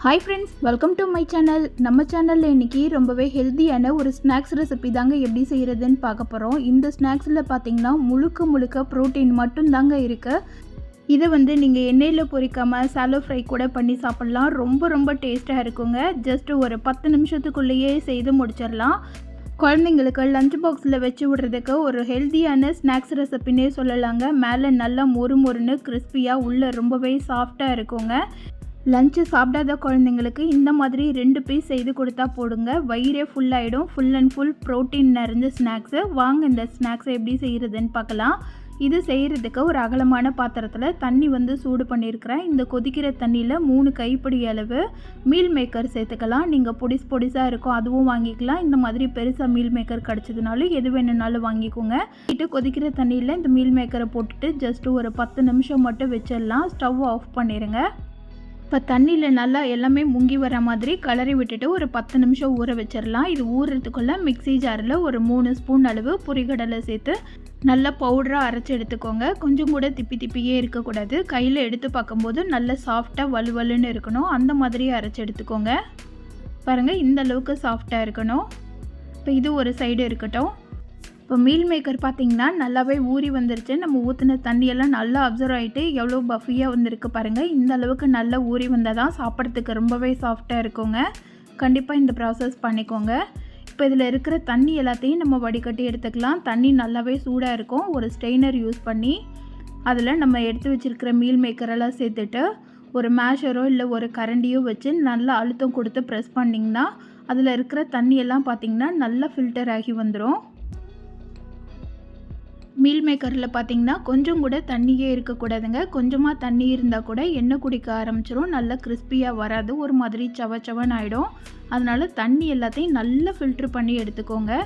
Hi friends, welcome to my channel. நம்ம சேனலில் இன்றைக்கி ரொம்பவே ஹெல்த்தியான ஒரு ஸ்நாக்ஸ் ரெசிபி தாங்க எப்படி செய்கிறதுன்னு பார்க்க போகிறோம். இந்த ஸ்நாக்ஸில் பார்த்திங்கன்னா முழுக்க ப்ரோட்டீன் மட்டும்தாங்க இருக்குது. இதை நீங்கள் எண்ணெயில் பொரிக்காமல் சாலோ ஃப்ரை கூட பண்ணி சாப்பிட்லாம். ரொம்ப டேஸ்ட்டாக இருக்குங்க. ஜஸ்ட் ஒரு 10 நிமிஷத்துக்குள்ளேயே செய்து முடிச்சிடலாம். குழந்தைங்களுக்கு லஞ்ச் பாக்ஸில் வச்சு விடுறதுக்கு ஒரு ஹெல்த்தியான ஸ்நாக்ஸ் ரெசிபின்னே சொல்லலாங்க. மேலே நல்லா மொறுன்னு கிறிஸ்பியாக உள்ளே ரொம்பவே சாஃப்டாக இருக்குங்க. லஞ்சு சாப்பிடாத குழந்தைங்களுக்கு இந்த மாதிரி 2 பீஸ் செய்து கொடுத்தா போடுங்க. வயிறே ஃபுல்லாகிடும். ஃபுல் அண்ட் ஃபுல் ப்ரோட்டீன் நிறைஞ்ச ஸ்நாக்ஸு. வாங்க இந்த ஸ்நாக்ஸை எப்படி செய்கிறதுன்னு பார்க்கலாம். இது செய்கிறதுக்கு ஒரு அகலமான பாத்திரத்தில் தண்ணி சூடு பண்ணியிருக்கிறேன். இந்த கொதிக்கிற தண்ணியில் 3 கைப்பிடி அளவு மீல் மேக்கர் சேர்த்துக்கலாம். நீங்கள் பொடிசாக இருக்கும் அதுவும் வாங்கிக்கலாம். இந்த மாதிரி பெருசாக மீல் மேக்கர் கிடச்சதுனாலும் எது வேணும்னாலும் வாங்கிக்கோங்க. கொதிக்கிற தண்ணியில் இந்த மீல் மேக்கரை போட்டுட்டு ஜஸ்ட் ஒரு 10 நிமிஷம் மட்டும் வச்சிடலாம். ஸ்டவ் ஆஃப் பண்ணிடுங்க. இப்போ தண்ணியில் நல்லா எல்லாமே முங்கி வர மாதிரி கலரி விட்டுட்டு ஒரு 10 நிமிஷம் ஊற வச்சிடலாம். இது ஊறுறதுக்குள்ளே மிக்ஸி ஜாரில் ஒரு 3 ஸ்பூன் அளவு பொரிகடலை சேர்த்து நல்லா பவுடராக அரைச்சி எடுத்துக்கோங்க. கொஞ்சம் கூட திப்பியே இருக்கக்கூடாது. கையில் எடுத்து பார்க்கும்போது நல்லா சாஃப்டாக வலுவலுன்னு இருக்கணும். அந்த மாதிரி அரைச்சி எடுத்துக்கோங்க. பாருங்கள், இந்த அளவுக்கு சாஃப்டாக இருக்கணும். இப்போ இது ஒரு சைடு இருக்கட்டும். இப்போ மீல் மேக்கர் பார்த்திங்கன்னா நல்லாவே ஊறி வந்துருச்சு. நம்ம ஊற்றின தண்ணியெல்லாம் நல்லா அப்சர்வ் ஆகிட்டு எவ்வளோ பஃபியாக வந்திருக்கு பாருங்கள். இந்த அளவுக்கு நல்லா ஊறி வந்தால் தான் சாப்பிட்றதுக்கு ரொம்பவே சாஃப்டாக இருக்குங்க. கண்டிப்பாக இந்த ப்ராசஸ் பண்ணிக்கோங்க. இப்போ இதில் இருக்கிற தண்ணி எல்லாத்தையும் நம்ம வடிகட்டி எடுத்துக்கலாம். தண்ணி நல்லாவே சூடாக இருக்கும். ஒரு ஸ்ட்ரெயினர் யூஸ் பண்ணி அதில் நம்ம எடுத்து வச்சுருக்கிற மீல் மேக்கரெல்லாம் சேர்த்துட்டு ஒரு மேஷரோ இல்லை ஒரு கரண்டியோ வச்சு நல்லா அழுத்தம் கொடுத்து ப்ரெஸ் பண்ணிங்கன்னா அதில் இருக்கிற தண்ணியெல்லாம் பார்த்திங்கன்னா நல்லா ஃபில்டர் ஆகி வந்துடும். மீல் மேக்கரில் பார்த்திங்கன்னா கொஞ்சம் கூட தண்ணியே இருக்கக்கூடாதுங்க. கொஞ்சமாக தண்ணி இருந்தால் கூட எண்ணெய் குடிக்க ஆரம்பிச்சிடும். நல்லா கிறிஸ்பியாக வராது. ஒரு மாதிரி சவன்னு ஆகிடும். அதனால் தண்ணி எல்லாத்தையும் நல்லா ஃபில்ட்ரு பண்ணி எடுத்துக்கோங்க.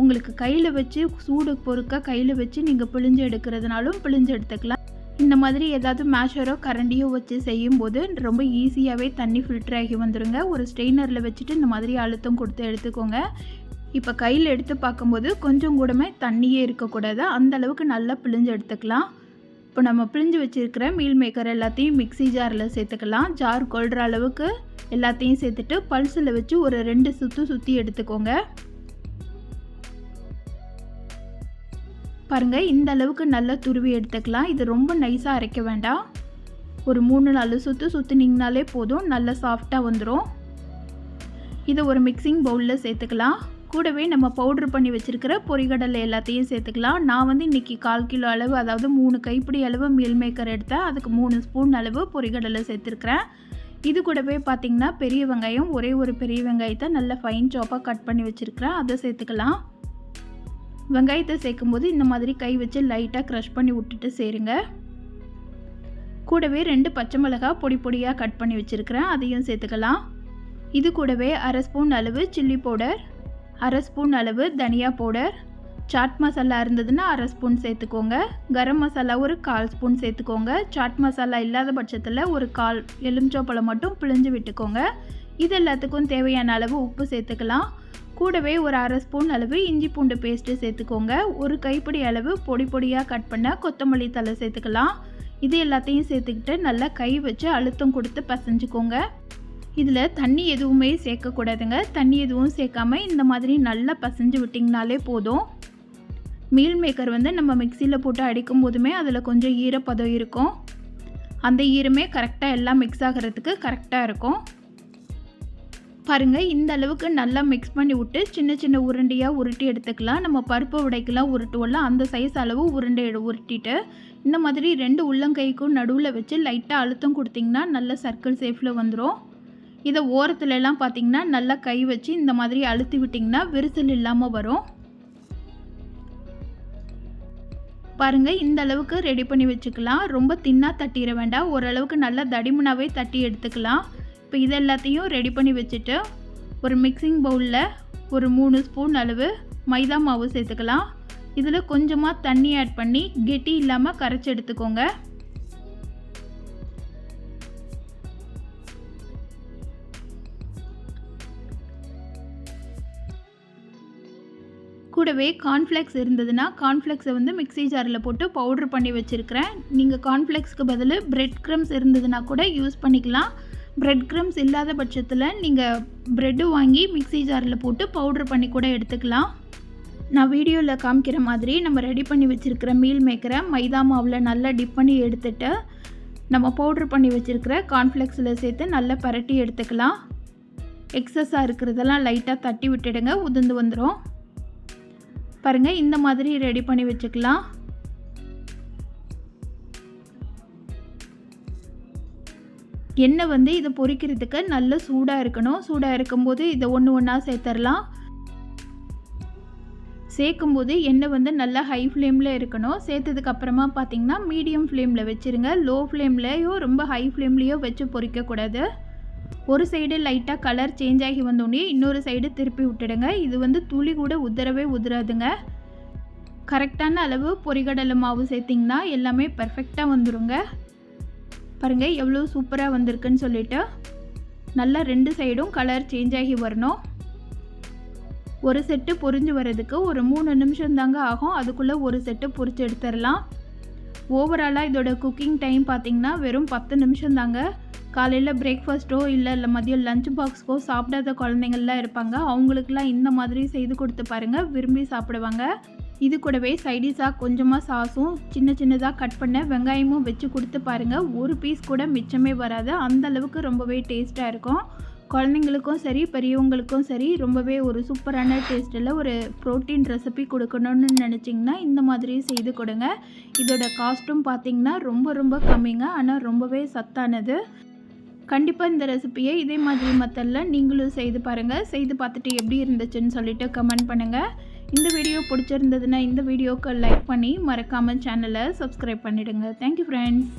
உங்களுக்கு கையில் வச்சு சூடு பொறுக்க கையில் வச்சு நீங்கள் பிழிஞ்சு எடுக்கிறதுனாலும் பிழிஞ்சு எடுத்துக்கலாம். இந்த மாதிரி ஏதாவது மேஷரோ கரண்டியோ வச்சு செய்யும்போது ரொம்ப ஈஸியாகவே தண்ணி ஃபில்டர் ஆகி வந்துடுங்க. ஒரு ஸ்ட்ரெயினரில் வச்சுட்டு இந்த மாதிரி அழுத்தம் கொடுத்து எடுத்துக்கோங்க. இப்போ கையில் எடுத்து பார்க்கும்போது கொஞ்சம் கூடமே தண்ணியே இருக்கக்கூடாது. அந்த அளவுக்கு நல்லா பிழிஞ்சு எடுத்துக்கலாம். இப்போ நம்ம பிழிஞ்சு வச்சுருக்கிற மீல் மேக்கர் எல்லாத்தையும் மிக்ஸி ஜாரில் சேர்த்துக்கலாம். ஜார் கொள்கிற அளவுக்கு எல்லாத்தையும் சேர்த்துட்டு பல்ஸில் வச்சு ஒரு 2 சுற்றி எடுத்துக்கோங்க. பாருங்கள், இந்த அளவுக்கு நல்லா துருவி எடுத்துக்கலாம். இது ரொம்ப நைஸாக அரைக்க வேண்டாம். ஒரு 3-4 சுற்றினீங்கனாலே போதும். நல்லா சாஃப்டாக வந்துடும். இதை ஒரு மிக்சிங் பவுலில் சேர்த்துக்கலாம். கூடவே நம்ம பவுட்ரு பண்ணி வச்சுருக்கிற பொரிகடலை எல்லாத்தையும் சேர்த்துக்கலாம். நான் இன்றைக்கி 1/4 கிலோ அளவு, அதாவது 3 கைப்பிடி அளவு மீல் மேக்கர் எடுத்தேன். அதுக்கு 3 ஸ்பூன் அளவு பொரிகடலை சேர்த்துருக்குறேன். இது கூடவே பார்த்திங்கன்னா பெரிய வெங்காயம், ஒரே ஒரு பெரிய வெங்காயத்தை நல்லா ஃபைன் சாப்பாக கட் பண்ணி வச்சுருக்கிறேன். அதை சேர்த்துக்கலாம். வெங்காயத்தை சேர்க்கும்போது இந்த மாதிரி கை வச்சு லைட்டாக க்ரஷ் பண்ணி விட்டுட்டு சேருங்க. கூடவே 2 பச்சை மிளகாய் பொடியாக கட் பண்ணி வச்சுருக்கிறேன். அதையும் சேர்த்துக்கலாம். இது கூடவே 1/2 ஸ்பூன் அளவு சில்லி பவுடர், 1/2 ஸ்பூன் அளவு தனியா பவுடர், சாட் மசாலா இருந்ததுன்னா 1/2 ஸ்பூன் சேர்த்துக்கோங்க. கரம் மசாலா ஒரு 1/4 ஸ்பூன் சேர்த்துக்கோங்க. சாட் மசாலா இல்லாத பட்சத்தில் ஒரு 1/4 எலுமிச்சம்பழம் மட்டும் பிழிஞ்சு விட்டுக்கோங்க. இது எல்லாத்துக்கும் தேவையான அளவு உப்பு சேர்த்துக்கலாம். கூடவே ஒரு 1/2 ஸ்பூன் அளவு இஞ்சி பூண்டு பேஸ்ட்டு சேர்த்துக்கோங்க. ஒரு கைப்பிடி அளவு பொடியாக கட் பண்ண கொத்தமல்லி தழை சேர்த்துக்கலாம். இது எல்லாத்தையும் சேர்த்துக்கிட்டு நல்லா கை வச்சு அழுத்தம் கொடுத்து பசைஞ்சுக்கோங்க. இதில் தண்ணி எதுவுமே சேர்க்கக்கூடாதுங்க. தண்ணி எதுவும் சேர்க்காம இந்த மாதிரி நல்லா பசைஞ்சு விட்டிங்கனாலே போதும். மீல் மேக்கர் நம்ம மிக்சியில் போட்டு அடிக்கும் போதுமே அதில் கொஞ்சம் ஈரப்பதம் இருக்கும். அந்த ஈரமே கரெக்டாக எல்லாம் மிக்ஸ் ஆகிறதுக்கு கரெக்டாக இருக்கும். பாருங்கள், இந்த அளவுக்கு நல்லா மிக்ஸ் பண்ணி விட்டு சின்ன உருண்டையாக உருட்டி எடுத்துக்கலாம். நம்ம பருப்பு உடைக்கெல்லாம் உருட்டுவோம்ல, அந்த சைஸ் அளவு உருட்டிட்டு இந்த மாதிரி 2 உள்ளங்கைக்கும் நடுவில் வச்சு லைட்டாக அழுத்தம் கொடுத்திங்கன்னா நல்ல சர்க்கிள் ஷேப்பில் வந்துடும். இதை ஓரத்துலலாம் பார்த்திங்கன்னா நல்லா கை வச்சு இந்த மாதிரி அழுத்தி விட்டிங்கன்னா விரிசல் இல்லாமல் வரும். பாருங்கள், இந்த அளவுக்கு ரெடி பண்ணி வச்சுக்கலாம். ரொம்ப தின்னாக தட்டிட வேண்டாம். ஓரளவுக்கு நல்லா தடிமனாகவே தட்டி எடுத்துக்கலாம். இப்போ இது எல்லாத்தையும் ரெடி பண்ணி வச்சுட்டு ஒரு மிக்சிங் பவுலில் ஒரு 3 ஸ்பூன் அளவு மைதா மாவு சேர்த்துக்கலாம். இதில் கொஞ்சமாக தண்ணி ஆட் பண்ணி கெட்டி இல்லாமல் கரைச்சி எடுத்துக்கோங்க. கூடவே கார்ன்ஃப்ளெக்ஸ் இருந்ததுன்னா கார்ன்ஃப்ளெக்ஸை மிக்ஸி ஜாரில் போட்டு பவுட்ரு பண்ணி வச்சுருக்கிறேன். நீங்கள் கார்ன்ஃப்ளெக்ஸ்க்கு பதில் பிரெட் க்ரம்ஸ் இருந்ததுன்னா கூட யூஸ் பண்ணிக்கலாம். பிரெட் க்ரம்ஸ் இல்லாத பட்சத்தில் நீங்கள் ப்ரெட்டு வாங்கி மிக்ஸி ஜாரில் போட்டு பவுட்ரு பண்ணி கூட எடுத்துக்கலாம். நான் வீடியோவில் காமிக்கிற மாதிரி நம்ம ரெடி பண்ணி வச்சுருக்கிற மீல் மேக்கரை மைதா மாவில் நல்லா டிப் பண்ணி எடுத்துகிட்டு நம்ம பவுட்ரு பண்ணி வச்சுருக்கிற கார்ன்ஃப்ளெக்ஸில் சேர்த்து நல்லா பரட்டி எடுத்துக்கலாம். எக்ஸஸாக இருக்கிறதெல்லாம் லைட்டாக தட்டி விட்டுடுங்க, உதிர்ந்து வந்துடும். பாருங்கள், இந்த மாதிரி ரெடி பண்ணி வச்சுக்கலாம். எண்ணெய் இதை பொரிக்கிறதுக்கு நல்ல சூடாக இருக்கணும். சூடாக இருக்கும்போது இதை ஒன்று ஒன்றா சேர்த்துடலாம். சேர்க்கும்போது எண்ணெய் நல்லா ஹை ஃப்ளேமில் இருக்கணும். சேர்த்ததுக்கப்புறமா பார்த்திங்கன்னா மீடியம் ஃப்ளேமில் வச்சுருங்க. லோ ஃப்ளேம்லேயோ ரொம்ப ஹை ஃப்ளேம்லேயோ வச்சு பொரிக்கக்கூடாது. ஒரு சைடு லைட்டாக கலர் சேஞ்ச் ஆகி வந்தோடனே இன்னொரு சைடு திருப்பி விட்டுடுங்க. இது துளி கூட உதிராதுங்க. கரெக்டான அளவு பொரிகடலை மாவு சேர்த்திங்கன்னா எல்லாமே பர்ஃபெக்டாக வந்துடுங்க. பாருங்கள் எவ்வளோ சூப்பராக வந்திருக்குன்னு சொல்லிட்டு. நல்லா 2 சைடும் கலர் சேஞ்ச் ஆகி வரணும். ஒரு செட்டு பொரிஞ்சு வர்றதுக்கு ஒரு 3 நிமிஷம் தாங்க ஆகும். அதுக்குள்ளே ஒரு செட்டு பொரிச்சு எடுத்துடலாம். ஓவராலாக இதோட குக்கிங் டைம் பார்த்திங்கன்னா வெறும் 10 நிமிஷம் தாங்க. காலையில் பிரேக்ஃபாஸ்ட்டோ இல்லை மதியம் லஞ்ச் பாக்ஸ்க்கோ சாப்பிடாத குழந்தைங்கள்லாம் இருப்பாங்க. அவங்களுக்குலாம் இந்த மாதிரி செய்து கொடுத்து பாருங்கள், விரும்பி சாப்பிடுவாங்க. இது கூடவே சைடிஷாக கொஞ்சமாக சாஸும் சின்னதாக கட் பண்ண வெங்காயமும் வச்சு கொடுத்து பாருங்கள். ஒரு பீஸ் கூட மிச்சமே வராது. அந்தளவுக்கு ரொம்பவே டேஸ்ட்டாக இருக்கும். குழந்தைங்களுக்கும் சரி பெரியவங்களுக்கும் சரி ரொம்பவே ஒரு சூப்பரான டேஸ்ட்டில் ஒரு ப்ரோட்டீன் ரெசிபி கொடுக்கணும்னு நினச்சிங்கன்னா இந்த மாதிரி செய்து கொடுங்க. இதோட காஸ்ட்டும் பார்த்திங்கன்னா ரொம்ப கம்மிங்க. ஆனால் ரொம்பவே சத்தானது. கண்டிப்பாக இந்த ரெசிபியை இதே மாதிரி மெத்தடில் நீங்களும் செய்து பாருங்கள். செய்து பார்த்துட்டு எப்படி இருந்துச்சுன்னு சொல்லிட்டு கமெண்ட் பண்ணுங்கள். இந்த வீடியோ பிடிச்சிருந்ததுன்னா இந்த வீடியோக்கு லைக் பண்ணி மறக்காமல் சேனலை சப்ஸ்கிரைப் பண்ணிவிடுங்க. Thank you friends.